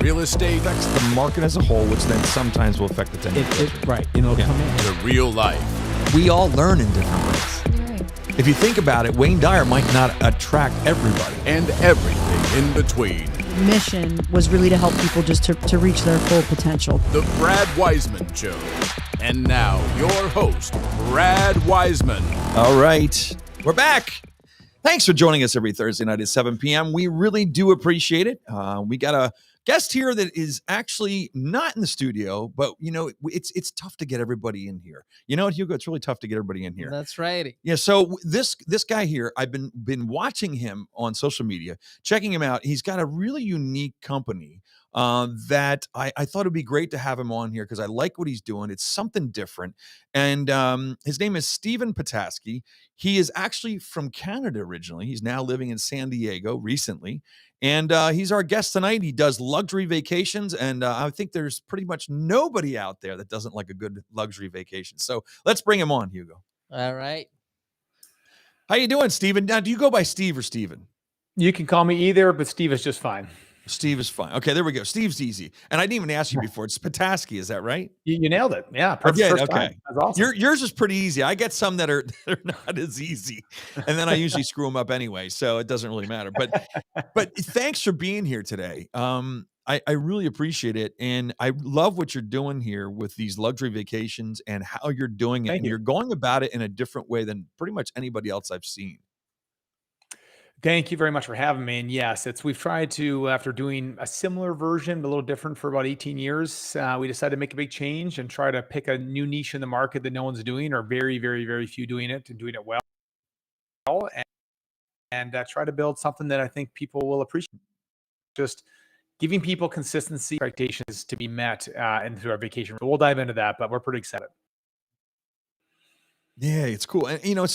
real estate affects the market as a whole, which then sometimes will affect the tenant. Right. It'll come in. to real life. We all learn in different ways. If you think about it, Wayne Dyer might not attract everybody. And everything in between. Mission was really to help people just to reach their full potential. The Brad Weisman Show. And now, your host, Brad Weisman. All right, we're back. Thanks for joining us every Thursday night at 7 p.m. We really do appreciate it. We got a guest here that is actually not in the studio, but you know, it's tough to get everybody in here. You know what, Hugo? It's really tough to get everybody in here. That's right. Yeah. So this guy here, I've been watching him on social media, checking him out. He's got a really unique company that I thought it'd be great to have him on here because I like what he's doing. It's something different. And his name is Stephen Petasky. He is actually from Canada originally. He's now living in San Diego recently. And he's our guest tonight. He does luxury vacations. And I think there's pretty much nobody out there that doesn't like a good luxury vacation. So let's bring him on, Hugo. All right. How you doing, Stephen? Now, do you go by Steve or Stephen? You can call me either, but Steve is just fine. Steve is fine. Okay, there we go. Steve's easy. And I didn't even ask you before. It's Petasky, is that right? You nailed it. Yeah. Okay. First time. That's awesome. Yours is pretty easy. I get some that are not as easy, and then I usually screw them up anyway, so it doesn't really matter. But thanks for being here today. I really appreciate it, and I love what you're doing here with these luxury vacations and how you're doing it. Thank and you. You're going about it in a different way than pretty much anybody else I've seen. Thank you very much for having me. And yes, we've tried to, after doing a similar version, but a little different for about 18 years, we decided to make a big change and try to pick a new niche in the market that no one's doing, or very, very, very few doing it and doing it well. And try to build something that I think people will appreciate. Just giving people consistency, expectations to be met and through our vacation. We'll dive into that, but we're pretty excited. Yeah, it's cool. And you know,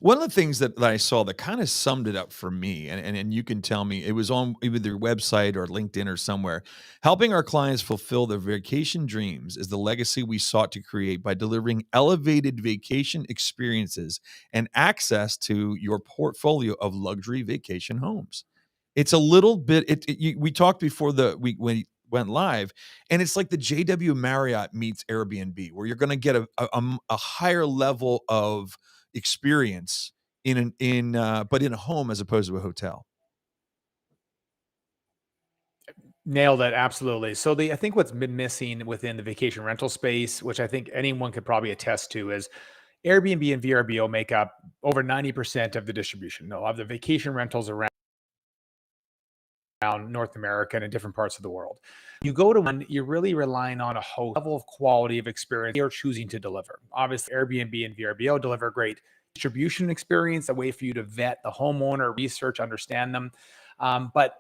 one of the things that I saw that kind of summed it up for me, and you can tell me, it was on either their website or LinkedIn or somewhere. Helping our clients fulfill their vacation dreams is the legacy we sought to create by delivering elevated vacation experiences and access to your portfolio of luxury vacation homes. It's a little bit. We talked before we went live, and it's like the JW Marriott meets Airbnb, where you're going to get a higher level of experience but in a home as opposed to a hotel. Nailed it. Absolutely. So I think what's been missing within the vacation rental space, which I think anyone could probably attest to, is Airbnb and VRBO make up over 90% of the distribution. No, of the vacation rentals around North America and in different parts of the world. You go to one, you're really relying on a whole level of quality of experience you're choosing to deliver. Obviously, Airbnb and VRBO deliver great distribution experience, a way for you to vet the homeowner, research, understand them. But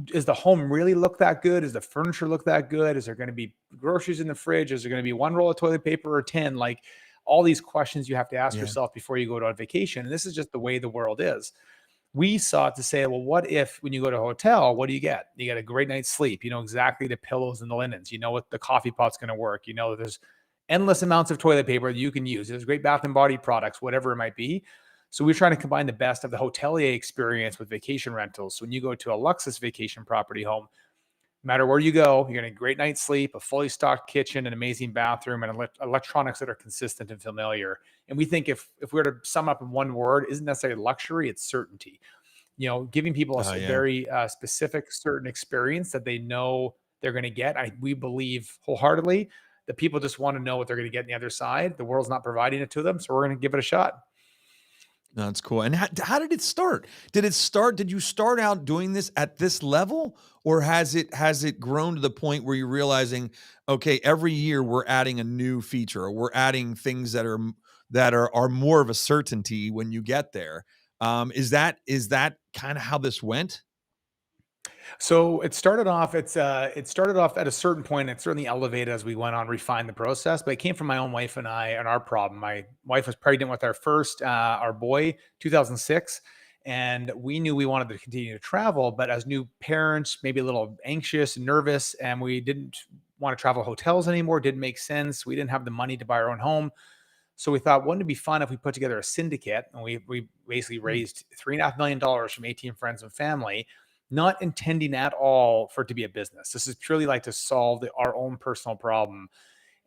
does the home really look that good? Does the furniture look that good? Is there going to be groceries in the fridge? Is there going to be one roll of toilet paper or 10? Like all these questions you have to ask yourself before you go to a vacation. And this is just the way the world is. We sought to say, well, what if when you go to a hotel, what do you get? You get a great night's sleep. You know exactly the pillows and the linens. You know what the coffee pot's going to work. You know there's endless amounts of toilet paper that you can use. There's great bath and body products, whatever it might be. So we're trying to combine the best of the hotelier experience with vacation rentals. So when you go to a Luxus Vacation Property home, no matter where you go, you're getting a great night's sleep, a fully stocked kitchen, an amazing bathroom, and electronics that are consistent and familiar. And we think if we were to sum up in one word, isn't necessarily luxury, it's certainty. You know, giving people a very specific, certain experience that they know they're going to get. We believe wholeheartedly that people just want to know what they're going to get on the other side. The world's not providing it to them, so we're going to give it a shot. That's cool. And how did it start? Did you start out doing this at this level, or has it grown to the point where you're realizing, okay, every year we're adding a new feature, or we're adding things that are more of a certainty when you get there? Is that kind of how this went? So it started off at a certain point. It certainly elevated as we went on, refined the process, but it came from my own wife and I and our problem. My wife was pregnant with our boy, 2006. And we knew we wanted to continue to travel, but as new parents, maybe a little anxious and nervous, and we didn't want to travel hotels anymore. It didn't make sense. We didn't have the money to buy our own home. So we thought, wouldn't it be fun if we put together a syndicate? And we basically raised $3.5 million from 18 friends and family not intending at all for it to be a business. This is purely like to solve our own personal problem.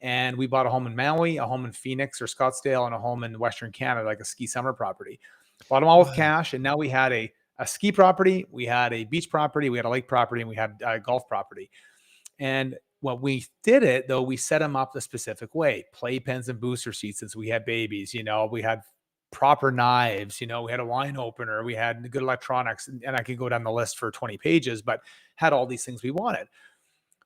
And we bought a home in Maui, a home in Phoenix or Scottsdale, and a home in Western Canada, like a ski summer property. Bought them all with Wow. cash. And now we had a ski property, we had a beach property, we had a lake property, and we had a golf property. And when we did it, though, we set them up the specific way: playpens and booster seats since we had babies. We had proper knives. We had a wine opener. We had good electronics, and I could go down the list for 20 pages, but had all these things we wanted.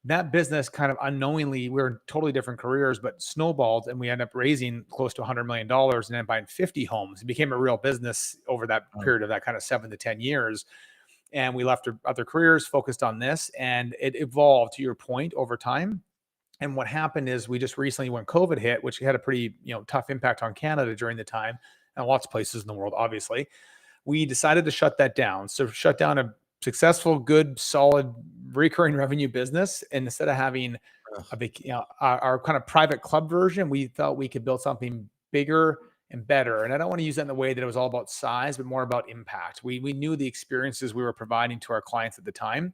That business kind of unknowingly, we were in totally different careers, but snowballed, and we ended up raising close to $100 million and then buying 50 homes. It became a real business over that Wow. period of that kind of 7 to 10 years. And we left our other careers, focused on this, and it evolved, to your point, over time. And what happened is we just recently, when COVID hit, which had a pretty tough impact on Canada during the time, and lots of places in the world, obviously, we decided to shut that down. So shut down a successful, good, solid, recurring revenue business. And instead of having Ugh. a big, our kind of private club version, we thought we could build something bigger and better. And I don't want to use that in the way that it was all about size, but more about impact. We knew the experiences we were providing to our clients at the time,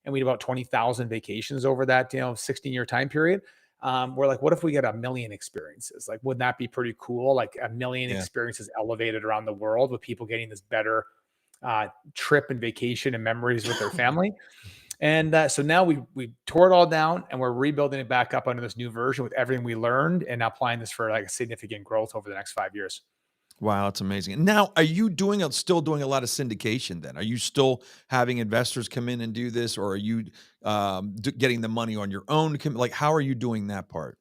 and we had about 20,000 vacations over that 16-year time period. We're like, what if we get 1 million experiences? Like, wouldn't that be pretty cool? Like 1 million Yeah. experiences elevated around the world, with people getting this better trip and vacation and memories with their family. And so now we tore it all down, and we're rebuilding it back up under this new version with everything we learned, and applying this for like significant growth over the next 5 years. Wow, that's amazing. Now, are you still doing a lot of syndication then? Are you still having investors come in and do this, or are you getting the money on your own? Like, how are you doing that part?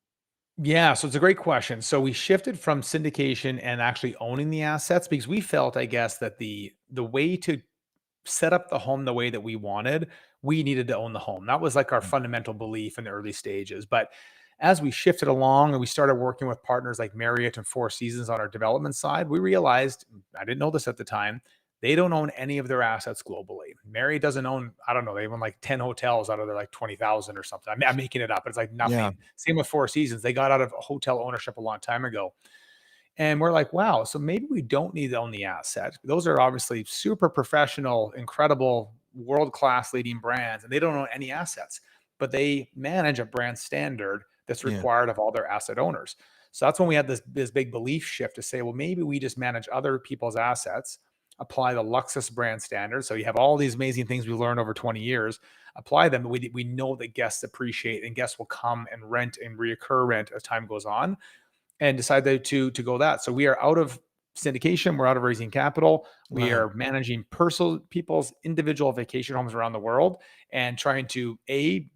Yeah, so it's a great question. So we shifted from syndication and actually owning the assets, because we felt, I guess, that the way to set up the home the way that we wanted, we needed to own the home. That was like our fundamental belief in the early stages. But as we shifted along and we started working with partners like Marriott and Four Seasons on our development side, we realized, I didn't know this at the time, they don't own any of their assets globally. Marriott doesn't own, I don't know, they own like 10 hotels out of their like 20,000 or something. I'm making it up. It's like Yeah. nothing. Same with Four Seasons. They got out of hotel ownership a long time ago. And we're like, wow, so maybe we don't need to own the asset. Those are obviously super professional, incredible, world-class leading brands, and they don't own any assets, but they manage a brand standard that's Yeah. required of all their asset owners. So that's when we had this big belief shift to say, well, maybe we just manage other people's assets, apply the Luxus brand standard. So you have all these amazing things we learned over 20 years, apply them. We know that guests appreciate, and guests will come and rent and reoccur rent as time goes on, and decided to go that. So we are out of syndication. We're out of raising capital. We Wow. are managing people's individual vacation homes around the world, and trying to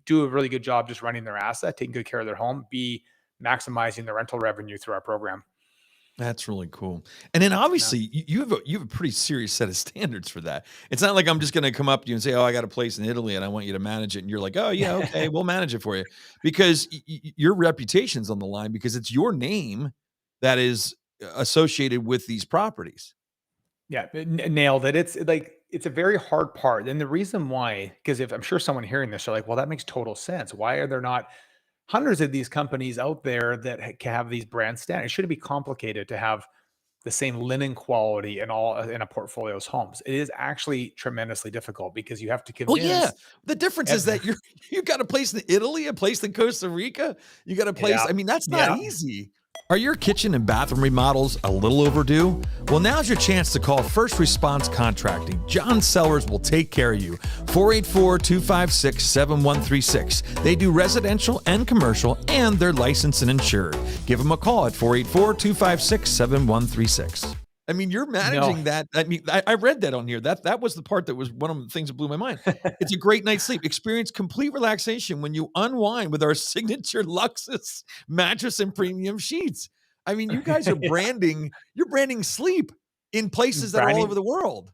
do a really good job just running their asset, taking good care of their home, B, maximizing the rental revenue through our program. That's really cool. And then Yeah. obviously you have a pretty serious set of standards for that. It's not like I'm just going to come up to you and say, "Oh, I got a place in Italy and I want you to manage it." And you're like, "Oh, yeah, okay, we'll manage it for you." Because your reputation's on the line, because it's your name that is associated with these properties. Yeah, nailed it. It's like, it's a very hard part. And the reason why, because if I'm sure someone hearing this are like, well, that makes total sense. Why are there not hundreds of these companies out there that can have these brand standards? Should it be complicated to have the same linen quality in all in a portfolio's homes? It is actually tremendously difficult, because you have to Oh, yeah. convince The difference is every, that you got a place in Italy, a place in Costa Rica, you got a place, yeah, I mean, that's not yeah. easy. Are your kitchen and bathroom remodels a little overdue? Well, now's your chance to call First Response Contracting. John Sellers will take care of you. 484-256-7136. They do residential and commercial, and they're licensed and insured. Give them a call at 484-256-7136. I mean, you're No. managing that. I mean, I read that on here. That was the part that was one of the things that blew my mind. It's a great night's sleep. Experience complete relaxation when you unwind with our signature Luxus mattress and premium sheets. I mean, you guys are you're branding sleep in places that are all over Branding the world.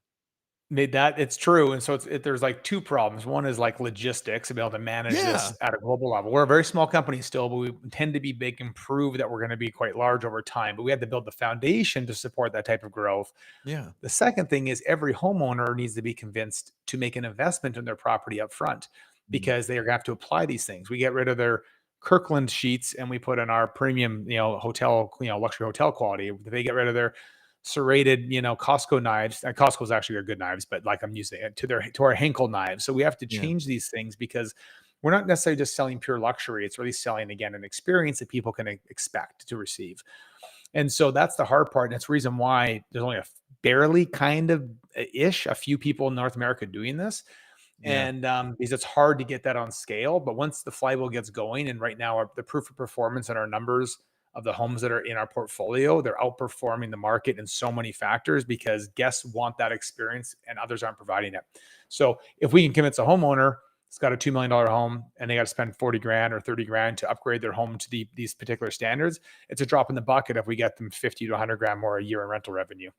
made that, it's true. And so there's like two problems. One is like logistics, to be able to manage Yeah. this at a global level. We're a very small company still, but we tend to be big and prove that we're going to be quite large over time. But we had to build the foundation to support that type of growth. Yeah. The second thing is, every homeowner needs to be convinced to make an investment in their property up front, Mm. because they are going to have to apply these things. We get rid of their Kirkland sheets and we put in our premium, hotel, luxury hotel quality. They get rid of their serrated, Costco knives. And Costco's actually are good knives, but like I'm using it to our Henkel knives. So we have to Yeah. change these things because we're not necessarily just selling pure luxury. It's really selling again an experience that people can expect to receive. And so that's the hard part. And that's the reason why there's only a barely kind of ish a few people in North America doing this. Yeah. And because it's hard to get that on scale. But once the flywheel gets going, and right now the proof of performance and our numbers of the homes that are in our portfolio, they're outperforming the market in so many factors because guests want that experience and others aren't providing it. So if we can convince a homeowner it's got a $2 million home and they got to spend 40 grand or 30 grand to upgrade their home to these particular standards, it's a drop in the bucket if we get them 50 to 100 grand more a year in rental revenue.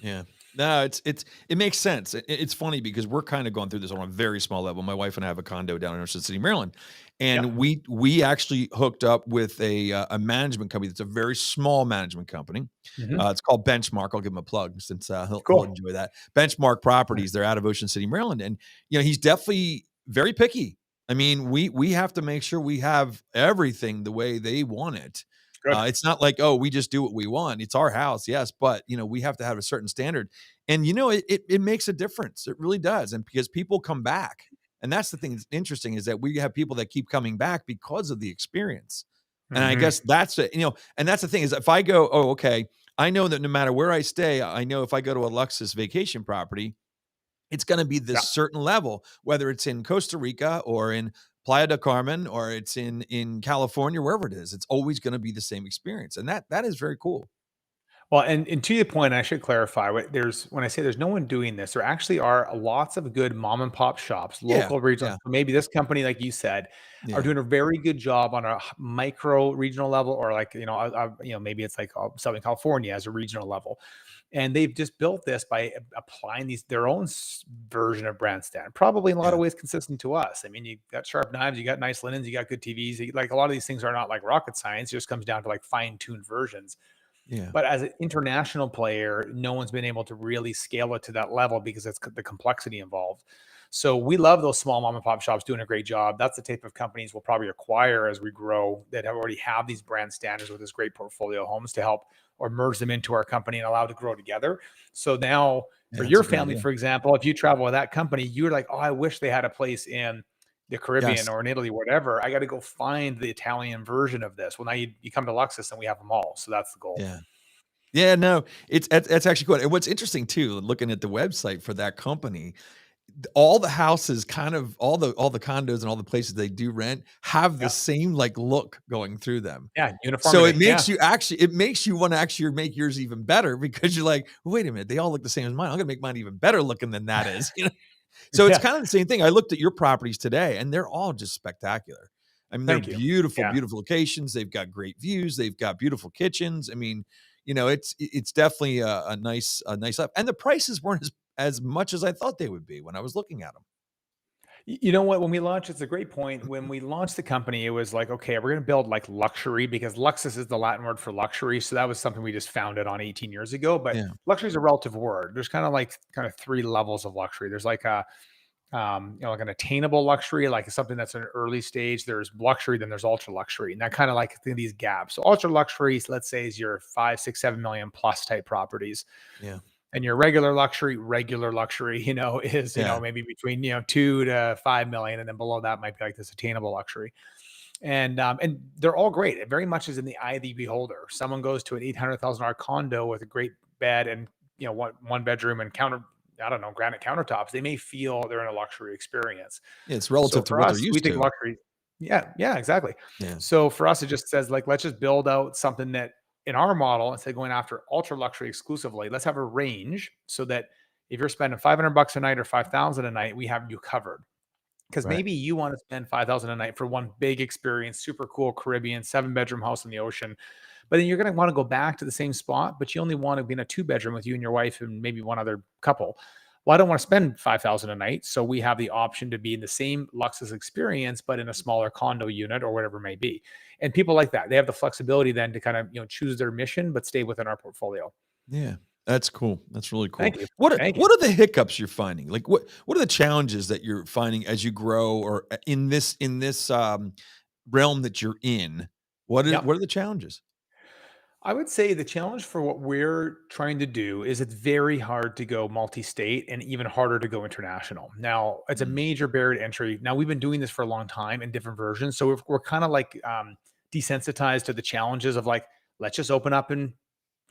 Yeah. No, it makes sense. It's funny because we're kind of going through this on a very small level. My wife and I have a condo down in Ocean City, Maryland, Yeah. and we actually hooked up with a management company that's a very small management company. Mhm. It's called Benchmark. I'll give him a plug since he'll Cool. enjoy that. Benchmark Properties. They're out of Ocean City, Maryland, and he's definitely very picky. I mean, we have to make sure we have everything the way they want it. Good. It's not like, oh, we just do what we want. It's our house, yes, but we have to have a certain standard, and it makes a difference. It really does, and because people come back, and that's the thing that's interesting is that we have people that keep coming back because of the experience, and I Mhm. guess that's it. And that's the thing is if I go, oh, okay, I know that no matter where I stay, I know if I go to a Luxus vacation property, it's going to be this Yeah. certain level, whether it's in Costa Rica or in Playa del Carmen or it's in California, wherever it is. It's always going to be the same experience, and that is very cool. Well, and to your point, I should clarify when I say there's no one doing this, there actually are lots of good mom and pop shops, Yeah, local regional. yeah, So maybe this company, like you said, are yeah, doing a very good job on a micro regional level, or like maybe it's like Southern California as a regional level, and they've just built this by applying their own version of brand stand, probably in a lot yeah, of ways consistent to us. I mean, you got sharp knives, you got nice linens, you got good TVs. Like a lot of these things are not like rocket science; it just comes down to like fine tuned versions. yeah, But as an international player, no one's been able to really scale it to that level because it's the complexity involved. So we love those small mom and pop shops doing a great job. That's the type of companies we'll probably acquire as we grow that already have these brand standards with this great portfolio of homes to help or merge them into our company and allow to grow together. So now yeah. for That's your a good family, idea. for example, if you travel with that company, you're like, oh, I wish they had a place in the Caribbean Yes. or in Italy, whatever. I got to go find the Italian version of this. Well, now you come to Luxus and we have them all. So that's the goal. Yeah. Yeah, no, that's actually cool. And what's interesting too, looking at the website for that company, all the houses, kind of all the condos and all the places they do rent have the Yeah. same like look going through them. Yeah, So uniformity, yeah. it makes you want to actually make yours even better because you're like, wait a minute, they all look the same as mine. I'm gonna make mine even better looking than that is. So it's Yeah, kind of the same thing. I looked at your properties today and they're all just spectacular. I mean, they're thank you. beautiful, Yeah. beautiful locations. They've got great views. They've got beautiful kitchens. I mean, it's definitely a nice up. And the prices weren't as much as I thought they would be when I was looking at them. You know what? When we launched, it's a great point. When we launched the company, it was like, okay, we're going to build like luxury because Luxus is the Latin word for luxury. So that was something we just founded on 18 years ago. But Yeah, luxury is a relative word. There's kind of three levels of luxury. There's like like an attainable luxury, like something that's in an early stage. There's luxury, then there's ultra luxury, and that kind of like these gaps. So ultra luxury, let's say, is your 5, 6, 7 million plus type properties. yeah, And your regular luxury, is, yeah, maybe between, 2 to 5 million. And then below that might be like this attainable luxury. And they're all great. It very much is in the eye of the beholder. Someone goes to an $800,000 condo with a great bed and, one bedroom and I don't know, granite countertops. They may feel they're in a luxury experience. yeah. It's So relative to for what they're us, we used think to. luxury. Yeah, yeah, exactly. Yeah, So for us, it just says like, let's just build out something that in our model, instead of going after ultra luxury exclusively, let's have a range so that if you're spending $500 a night or 5,000 a night, we have you covered. Because right. maybe you want to spend 5,000 a night for one big experience, super cool Caribbean 7 bedroom house in the ocean. But then you're going to want to go back to the same spot, but you only want to be in a 2 bedroom with you and your wife and maybe one other couple. Well, I don't want to spend 5,000 a night. So we have the option to be in the same Luxus experience, but in a smaller condo unit or whatever it may be. And people like that, they have the flexibility then to kind of, choose their mission, but stay within our portfolio. Yeah, that's cool. That's really cool. Thank you. What are Thank you. what are the hiccups you're finding? Like what are the challenges that you're finding as you grow or in this realm that you're in? What Yep. are the challenges? I would say the challenge for what we're trying to do is it's very hard to go multi-state and even harder to go international. Now, it's a Mm, major barrier to entry. Now, we've been doing this for a long time in different versions, so we're kind of like desensitized to the challenges of like, let's just open up in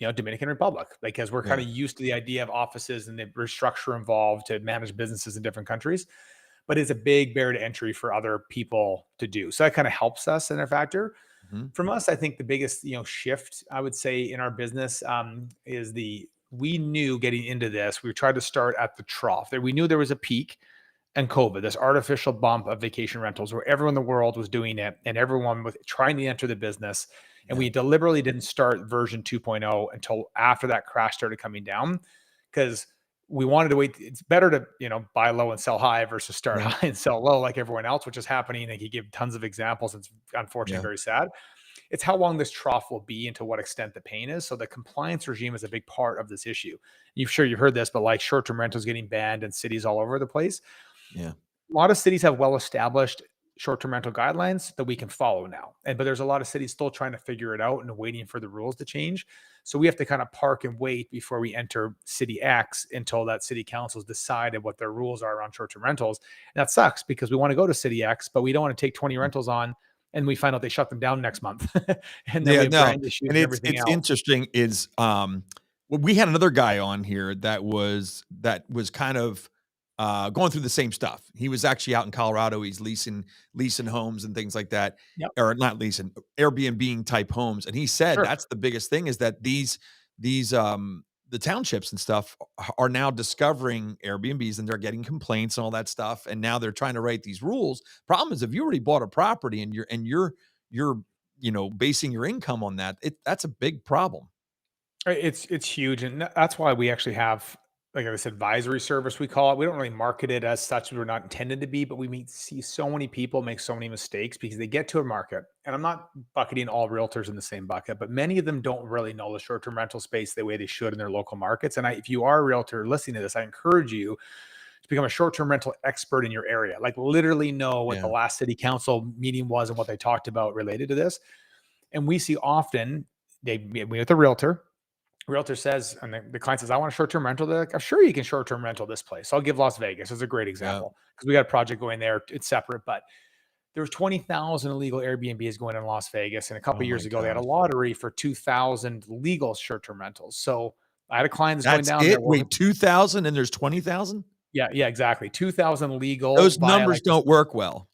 Dominican Republic because we're kind yeah. of used to the idea of offices and the structure involved to manage businesses in different countries. But it's a big barrier to entry for other people to do. So that kind of helps us in our factor. Mhm. From us, I think the biggest, shift I would say in our business is we knew getting into this, we tried to start at the trough. There, we knew there was a peak and COVID, this artificial bump of vacation rentals where everyone in the world was doing it and everyone was trying to enter the business. And Yeah. we deliberately didn't start version 2.0 until after that crash started coming down because we wanted to wait. It's better to, buy low and sell high versus start Yeah. high and sell low like everyone else, which is happening. And he gave tons of examples. It's unfortunately Yeah. very sad. It's how long this trough will be and to what extent the pain is. So the compliance regime is a big part of this issue. You've heard this, but like short-term rentals getting banned in cities all over the place. Yeah. A lot of cities have well-established short-term rental guidelines that we can follow now. But there's a lot of cities still trying to figure it out and waiting for the rules to change. So we have to kind of park and wait before we enter city X until that city council's decided what their rules are around short-term rentals. And that sucks because we want to go to city X, but we don't want to take 20 Mm. rentals on and we find out they shut them down next month. And then Yeah, we have no, brand issues and and everything it's else. interesting is, well, we had another guy on here that was kind of, going through the same stuff. He was actually out in Colorado. He's leasing homes and things like that, Yep. or not leasing, Airbnb type homes, and he said Sure. that's the biggest thing is that the townships and stuff are now discovering Airbnbs, and they're getting complaints and all that stuff, and now they're trying to write these rules. Problem is, if you already bought a property and you're basing your income on that, that's a big problem. It's huge, and that's why we actually have like this advisory service we call it. We don't really market it as such. We're not intended to be, but see so many people make so many mistakes because they get to a market. And I'm not bucketing all realtors in the same bucket, but many of them don't really know the short-term rental space the way they should in their local markets. And if you are a realtor listening to this, I encourage you to become a short-term rental expert in your area. Like literally know what the Yeah. last city council meeting was and what they talked about related to this. And we see often they meet with a realtor says, and the client says, I want a short-term rental. They're like, I'm sure you can short-term rental this place. So I'll give Las Vegas as a great Yeah. example because we got a project going there. It's separate, but there's 20,000 illegal Airbnbs going in Las Vegas. And a couple Oh of my years ago, they had a gosh. lottery for 2,000 legal short-term rentals. So I had a client that's going That's down there. it? Wait, 2,000 and there's 20,000? Yeah, exactly. 2,000 legal Those via numbers like this. don't work well.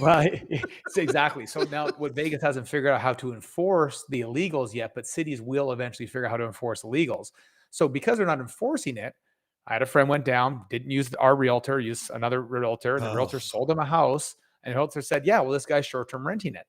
Well, it's exactly. So now what Vegas hasn't figured out how to enforce the illegals yet, but cities will eventually figure out how to enforce illegals. So because they're not enforcing it, I had a friend went down, didn't use our realtor, used another realtor, and the Oh, realtor sold him a house. And the realtor said, yeah, well, this guy's short-term renting it.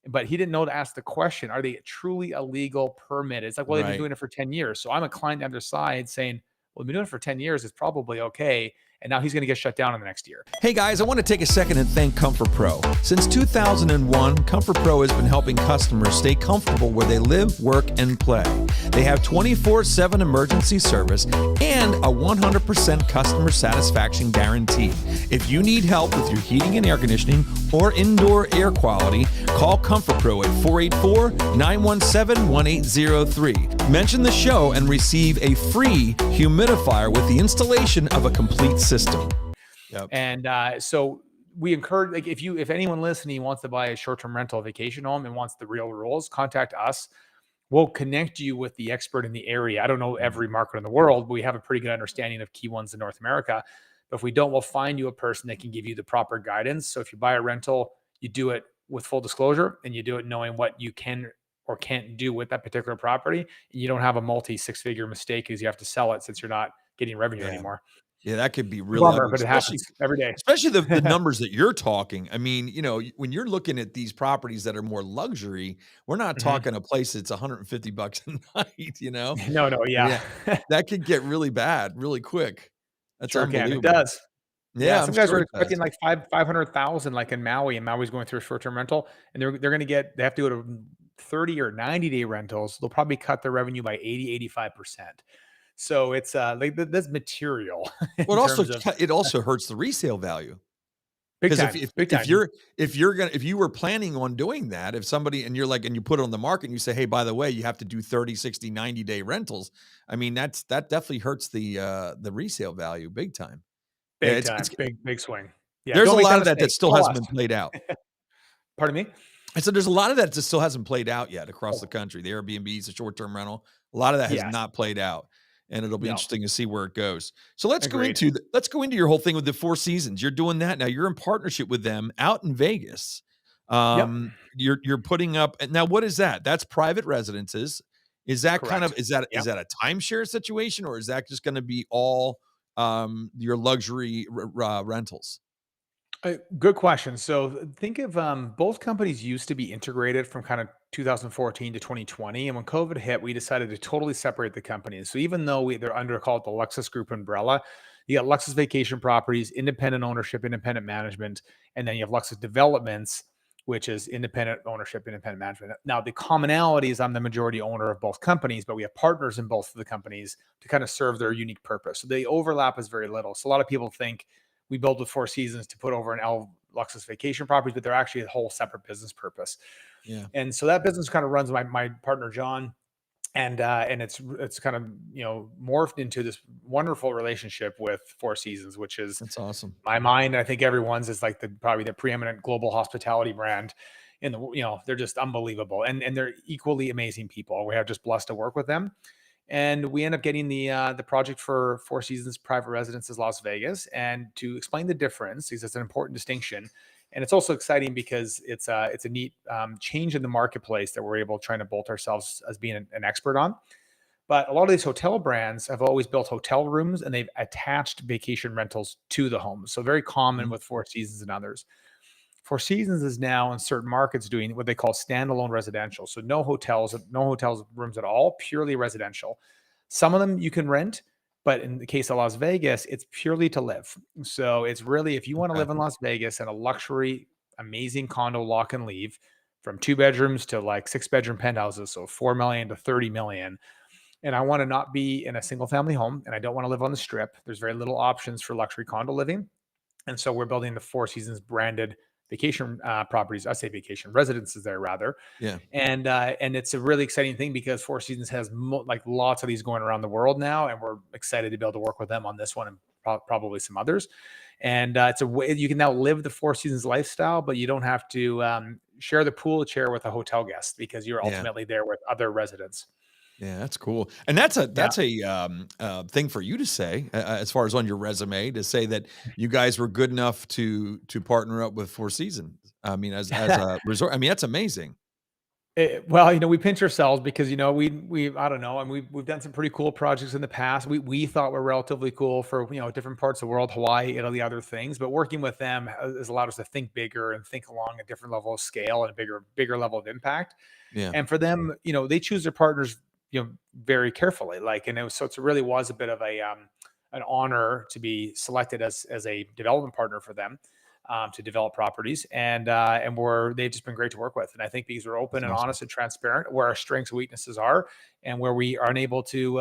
But he didn't know to ask the question, are they truly illegal permit? It's like, well, they've been right. doing it for 10 years. So I'm a client on their side saying, well, they've been doing it for 10 years. It's probably okay. And now he's going to get shut down in the next year. Hey guys, I want to take a second and thank Comfort Pro. Since 2001, Comfort Pro has been helping customers stay comfortable where they live, work, and play. They have 24/7 emergency service and a 100% customer satisfaction guarantee. If you need help with your heating and air conditioning or indoor air quality, call Comfort Pro at 484-917-1803. Mention the show and receive a free humidifier with the installation of a complete system. Yep. And so we encourage, like, if anyone listening wants to buy a short-term rental vacation home and wants the real rules, contact us. We'll connect you with the expert in the area. I don't know every market in the world, but we have a pretty good understanding of key ones in North America. But if we don't, we'll find you a person that can give you the proper guidance. So if you buy a rental, you do it with full disclosure and you do it knowing what you can or can't do with that particular property. And you don't have a multi-six-figure mistake because you have to sell it since you're not getting revenue Yeah. anymore. Yeah, that could be really Bummer, ugly, but it happens every day. especially the numbers that you're talking. I mean, when you're looking at these properties that are more luxury, we're not Mhm. talking a place that's $150 a night, No, Yeah, yeah. that could get really bad really quick. That's Sure can. It unbelievable. does. Yeah, Yeah, I'm some guys sure are it does. expecting like 500,000 like in Maui, and Maui's going through a short-term rental, and they have to go to 30 or 90-day rentals. They'll probably cut their revenue by 85%. So it's like that's material in Well, terms of it also hurts the resale value. Big Because time, big time. if you were planning on doing that, if somebody and you're like, and you put it on the market and you say, hey, by the way, you have to do 30, 60, 90-day rentals. I mean, that definitely hurts the resale value big time. Yeah, Big it's time, big swing. Yeah, there's don't a make lot that of that mistake. still Call hasn't us. been played out. Pardon me? I said there's a lot of that still hasn't played out yet across the Oh, country. The Airbnbs, the short-term rental, a lot of that has yes. not played out, and it'll be No, interesting to see where it goes. So let's go agreed. into your whole thing with the Four Seasons. You're doing that now. You're in partnership with them out in Vegas. Yep, You're putting up now. What is that? That's private residences. Is that kind of correct. is that Yep. a timeshare situation, or is that just going to be all your luxury rentals? Good question. So think of both companies used to be integrated from kind of 2014 to 2020, and when COVID hit, we decided to totally separate the companies. So even though they're under called the Luxus Group umbrella, you got Luxus Vacation Properties, independent ownership, independent management, and then you have Luxus Developments, which is independent ownership, independent management. Now the commonality is I'm the majority owner of both companies, but we have partners in both of the companies to kind of serve their unique purpose. So the overlap is very little. So a lot of people think we build with Four Seasons to put over an Luxus Vacation Properties, but they're actually a whole separate business purpose. Yeah, And so that business kind of runs my partner John, and it's kind of morphed into this wonderful relationship with Four Seasons, which is that's awesome. my mind. I think everyone's is like probably the preeminent global hospitality brand in the they're just unbelievable, and they're equally amazing people. We have just blessed to work with them. And we end up getting the project for Four Seasons Private Residences Las Vegas. And to explain the difference, because it's an important distinction, and it's also exciting because it's a neat change in the marketplace that we're able trying to bolt ourselves as being an expert on. But a lot of these hotel brands have always built hotel rooms and they've attached vacation rentals to the homes. So very common Mhm. with Four Seasons and others. Four Seasons is now in certain markets doing what they call standalone residential. So no hotels rooms at all, purely residential. Some of them you can rent, but in the case of Las Vegas, it's purely to live. So it's really if you want to Okay. live in Las Vegas in a luxury, amazing condo lock and leave from 2 bedrooms to like 6 bedroom penthouses, so 4 million to 30 million. And I want to not be in a single family home and I don't want to live on the strip. There's very little options for luxury condo living. And so we're building the Four Seasons branded vacation properties. I say vacation residences there rather, Yeah, and it's a really exciting thing because Four Seasons has like lots of these going around the world now, and we're excited to be able to work with them on this one and probably some others. And it's a way you can now live the Four Seasons lifestyle, but you don't have to share the pool chair with a hotel guest because you're yeah. ultimately there with other residents. Yeah, that's cool, and that's a Yeah. thing for you to say as far as on your resume to say that you guys were good enough to partner up with Four Seasons. I mean, as a resort. I mean, that's amazing. Well, we pinch ourselves because we I don't know, and we've done some pretty cool projects in the past. We thought were relatively cool for different parts of the world, Hawaii, Italy, other things. But working with them has allowed us to think bigger and think along a different level of scale and a bigger level of impact. Yeah, And for them, they choose their partners, very carefully. Like, and it really was a bit of an honor to be selected as a development partner for them to develop properties, and they've just been great to work with. And I think because we're open that's and awesome. honest and transparent, where our strengths and weaknesses are, and where we are unable to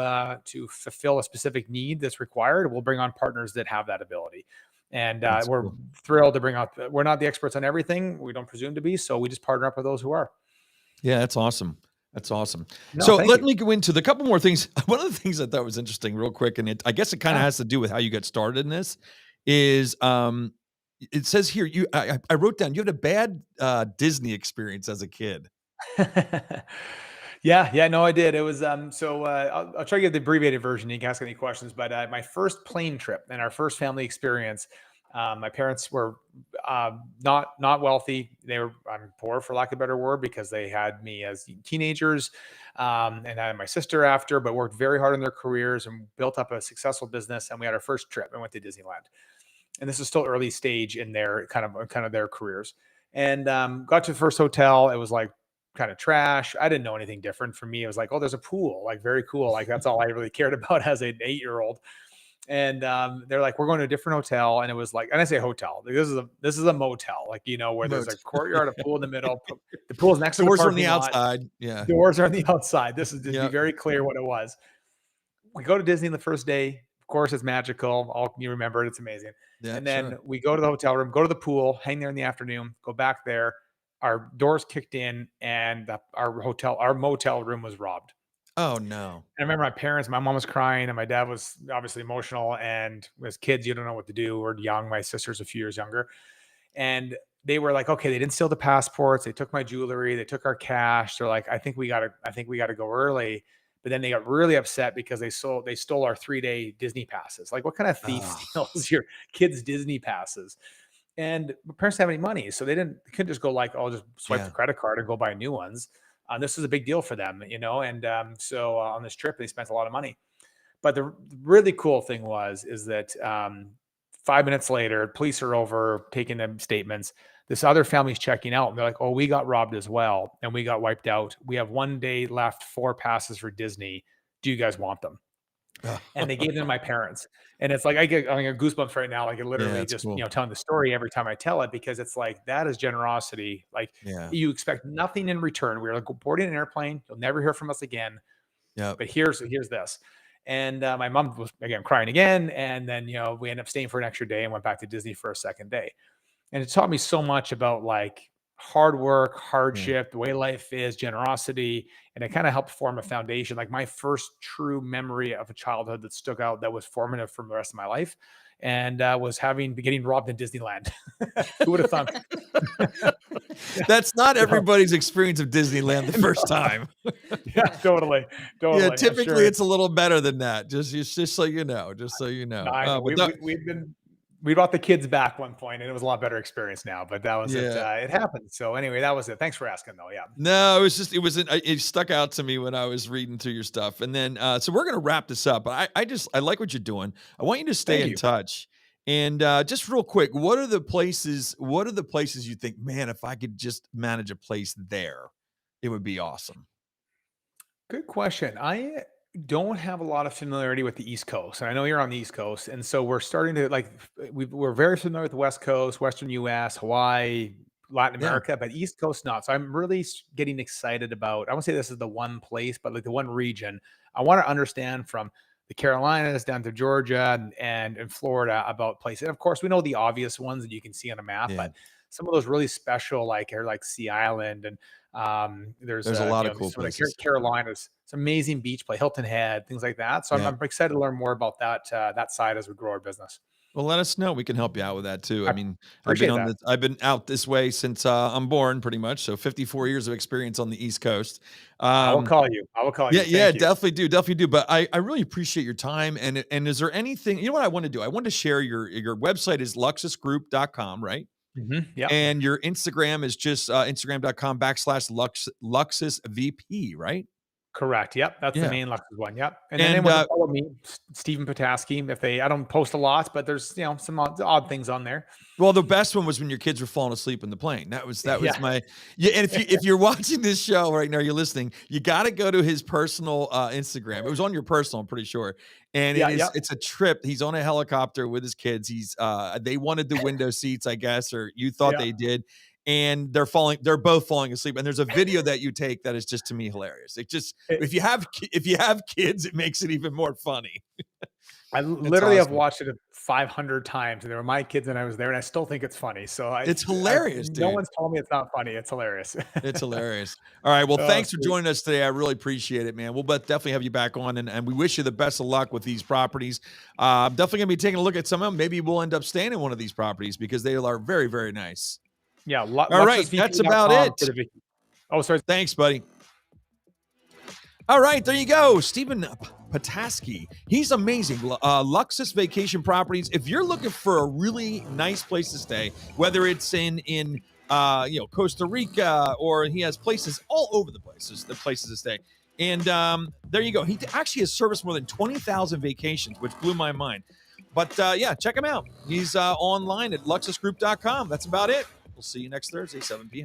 fulfill a specific need that's required, we'll bring on partners that have that ability. And That's we're cool. thrilled to bring up. We're not the experts on everything. We don't presume to be, so we just partner up with those who are. Yeah, that's awesome. That's awesome. No, So thank let you. me go into the couple more things. One of the things I thought was interesting, real quick, and I guess it kind of Yeah. has to do with how you got started in this. Is it says here I wrote down you had a bad Disney experience as a kid. Yeah, no, I did. It was I'll try to get the abbreviated version. You can ask any questions, but my first plane trip and our first family experience. My parents were not wealthy. They were I'm poor for lack of a better word because they had me as teenagers, and I had my sister after, but worked very hard in their careers and built up a successful business. And we had our first trip and went to Disneyland, and this is still early stage in their kind of their careers. And got to the first hotel. It was like kind of trash. I didn't know anything different. For me, it was like, oh, there's a pool, like very cool. Like that's all I really cared about as an 8-year-old. And they're like, we're going to a different hotel, and it was like, and I say hotel, like, this is a motel, like where there's Moat. a courtyard, a pool in the middle. The pool's next to the Doors are on the parking lot. outside. Yeah. Doors are on the outside. This is to be Yep. very clear what it was. We go to Disney the first day. Of course, it's magical. All you remember it. It's amazing. Yeah, And then sure. we go to the hotel room, go to the pool, hang there in the afternoon, go back there. Our doors kicked in, and our motel room was robbed. Oh, no. I remember my mom was crying, and my dad was obviously emotional. And as kids, you don't know what to do. We're young. My sister's a few years younger. And they were like, okay, they didn't steal the passports. They took my jewelry. They took our cash. They're like, I think we gotta go early. But then they got really upset because they stole our 3-day Disney passes. Like, what kind of thief Oh, steals your kids' Disney passes? And my parents didn't have any money, so they couldn't just go like, "Oh, just swipe the yeah. credit card and go buy new ones." This was a big deal for them, And so on this trip, they spent a lot of money. But the really cool thing is that 5 minutes later, police are over taking them statements. This other family's checking out, and they're like, "Oh, we got robbed as well, and we got wiped out. We have 1 day left, 4 passes for Disney. Do you guys want them?" And they gave them to my parents. And it's like I get goosebumps right now, like, it Yeah, literally that's just, cool. telling the story every time I tell it, because it's like, that is generosity. Like, Yeah. you expect nothing in return. We're like boarding an airplane. You'll never hear from us again. Yep. But here's this. And my mom was again crying again. And then, we ended up staying for an extra day and went back to Disney for a second day. And it taught me so much about like hard work, Yeah. hardship, the way life is, generosity, and it kind of helped form a foundation. Like, my first true memory of a childhood that stuck out, that was formative for the rest of my life, and was getting robbed in Disneyland. Who would have thunk? That's not So, everybody's experience of Disneyland the first time. yeah, totally, Yeah, totally. I'm typically sure. it's a little better than that. Just so you know, just so you No, know. I know. But that, We brought the kids back one point, and it was a lot better experience now. But that was it. yeah. It happened. So anyway, that was it. Thanks for asking, though. Yeah. No, it stuck out to me when I was reading through your stuff. And then so we're gonna wrap this up. But I like what you're doing. I want you to stay Thank in you. touch. And just real quick, what are the places you think, man, if I could just manage a place there, it would be awesome? Good question. I don't have a lot of familiarity with the East Coast, and I know you're on the East Coast, and so we're starting to like we're very familiar with the West Coast, Western U.S., Hawaii, Latin Yeah. America, but East Coast not. So I'm really getting excited about. I won't say this is the one place, but like the one region I want to understand, from the Carolinas down to Georgia and Florida, about places. And of course, we know the obvious ones that you can see on a map, Yeah. but some of those really special, like are like Sea Island, and there's There's a lot of cool some of the places. Carolinas, it's amazing beach play, Hilton Head, things like that. So Yeah. I'm excited to learn more about that side as we grow our business. Well, let us know. We can help you out with that too. I I mean, appreciate that. I've been out this way since I'm born, pretty much. So 54 years of experience on the East Coast. I will Um, call you. I will call yeah, you. yeah, Thank you. definitely do. But I really appreciate your time. And is there anything, you know what I want to do? I want to share your website is luxusgroup.com, right? Yep. And your Instagram is just Instagram.com/luxusvp, right? Correct. Yep. That's the Yeah. main Luxus one. Yep. And then And anyone can follow me, Stephen Petasky. I don't post a lot, but there's some odd things on there. well, the best one was when your kids were falling asleep in the plane. That Yeah. was my yeah. And if you're watching this show right now, you're listening, you got to go to his personal Instagram. It was on your personal, I'm pretty sure. And Yeah. Yep. it's a trip. He's on a helicopter with his kids. They wanted the window seats, I guess, or you thought Yeah. they did. And they're both falling asleep. And there's a video that you take that is just, to me, hilarious. It just It- if you have kids, it makes it even more funny. I It's literally have awesome. watched it 500 times, and they were my kids, and I was there, and I still think it's funny. So It's hilarious, no dude. one's told me it's not funny. It's hilarious. It's hilarious. All right. Well, Oh, thanks for sweet. joining us today. I really appreciate it, man. We'll definitely have you back on, and we wish you the best of luck with these properties. I'm definitely going to be taking a look at some of them. Maybe we'll end up staying in one of these properties because they are very, very nice. Yeah. All right. That's about it. Oh, sorry. Thanks, buddy. All right, there you go. Stephen Petasky. He's amazing. Luxus Vacation Properties. If you're looking for a really nice place to stay, whether it's in Costa Rica, or he has places all over the places to stay. And there you go. He actually has serviced more than 20,000 vacations, which blew my mind. But yeah, check him out. He's online at luxusgroup.com. That's about it. We'll see you next Thursday, 7 p.m.